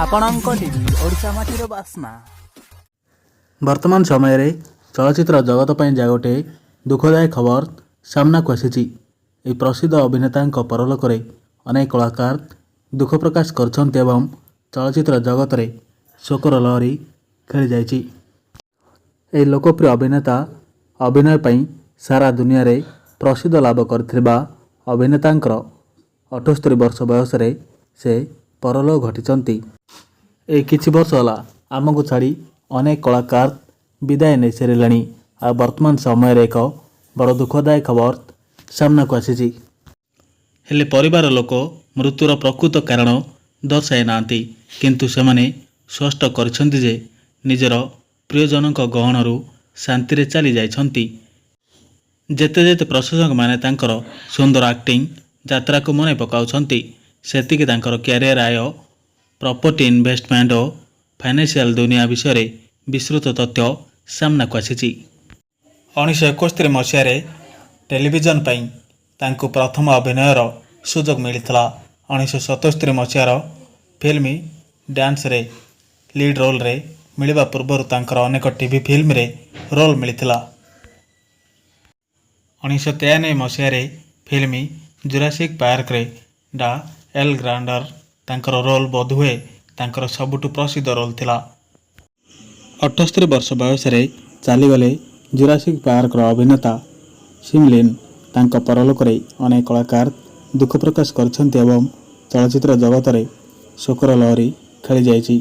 ଆପଣଙ୍କ ଟିଭି ଓଡ଼ିଶା ମାଟିର ବାସ୍ନା। ବର୍ତ୍ତମାନ ସମୟରେ ଚଳଚ୍ଚିତ୍ର ଜଗତ ପାଇଁ ଯାହା ଗୋଟିଏ ଦୁଃଖଦାୟୀ ଖବର ସାମ୍ନାକୁ ଆସିଛି। ଏହି ପ୍ରସିଦ୍ଧ ଅଭିନେତାଙ୍କ ପରଲୋକରେ ଅନେକ କଳାକାର ଦୁଃଖ ପ୍ରକାଶ କରିଛନ୍ତି ଏବଂ ଚଳଚ୍ଚିତ୍ର ଜଗତରେ ଶୋକର ଲହରୀ ଖେଳିଯାଇଛି। ଏହି ଲୋକପ୍ରିୟ ଅଭିନେତା ଅଭିନୟ ପାଇଁ ସାରା ଦୁନିଆରେ ପ୍ରସିଦ୍ଧ ଲାଭ କରିଥିବା ଅଭିନେତାଙ୍କର 78 ବର୍ଷ ବୟସରେ ସେ ପରଲୋକ ଘଟିଛନ୍ତି। ଏହି କିଛି ବର୍ଷ ହେଲା ଆମକୁ ଛାଡ଼ି ଅନେକ କଳାକାର ବିଦାୟ ନେଇ ସାରିଲେଣି। ଆଉ ବର୍ତ୍ତମାନ ସମୟରେ ଏକ ବଡ଼ ଦୁଃଖଦାୟୀ ଖବର ସାମ୍ନାକୁ ଆସିଛି। ହେଲେ ପରିବାର ଲୋକ ମୃତ୍ୟୁର ପ୍ରକୃତ କାରଣ ଦର୍ଶାଇ ନାହାନ୍ତି, କିନ୍ତୁ ସେମାନେ ସ୍ପଷ୍ଟ କରିଛନ୍ତି ଯେ ନିଜର ପ୍ରିୟଜନଙ୍କ ଗହଣରୁ ଶାନ୍ତିରେ ଚାଲି ଯାଇଛନ୍ତି। ଯେତେ ଯେତେ ପ୍ରଶଂସକମାନେ ତାଙ୍କର ସୁନ୍ଦର ଆକ୍ଟିଂ ଯାତ୍ରାକୁ ମନେ ପକାଉଛନ୍ତି, ସେତିକି ତାଙ୍କର କ୍ୟାରିୟର, ଆୟ, ପ୍ରପର୍ଟି ଇନଭେଷ୍ଟମେଣ୍ଟ ଓ ଫାଇନାନ୍ସିଆଲ ଦୁନିଆ ବିଷୟରେ ବିସ୍ତୃତ ତଥ୍ୟ ସାମ୍ନାକୁ ଆସିଛି। 1971 ମସିହାରେ ଟେଲିଭିଜନ ପାଇଁ ତାଙ୍କୁ ପ୍ରଥମ ଅଭିନୟର ସୁଯୋଗ ମିଳିଥିଲା। 1977 ମସିହାର ଫିଲ୍ମ ଡ୍ୟାନ୍ସରେ ଲିଡ୍ ରୋଲ୍ରେ ମିଳିବା ପୂର୍ବରୁ ତାଙ୍କର ଅନେକ ଟିଭି ଫିଲ୍ମରେ ରୋଲ୍ ମିଳିଥିଲା। 1993 ମସିହାରେ ଫିଲ୍ମ ଜୁରାସିକ୍ ପାର୍କରେ ଡା ଏଲ୍ ଗ୍ରାଣ୍ଡର ତାଙ୍କର ରୋଲ୍ ବୋଧହୁଏ ତାଙ୍କର ସବୁଠୁ ପ୍ରସିଦ୍ଧ ରୋଲ୍ ଥିଲା। 78 ବର୍ଷ ବୟସରେ ଚାଲିଗଲେ ଜୁରାସିକ୍ ପାର୍କର ଅଭିନେତା ସିମ୍ ଲିନ୍। ତାଙ୍କ ପରଲୋକରେ ଅନେକ କଳାକାର ଦୁଃଖ ପ୍ରକାଶ କରିଛନ୍ତି ଏବଂ ଚଳଚ୍ଚିତ୍ର ଜଗତରେ ଶୋକର ଲହରୀ ଖେଳିଯାଇଛି।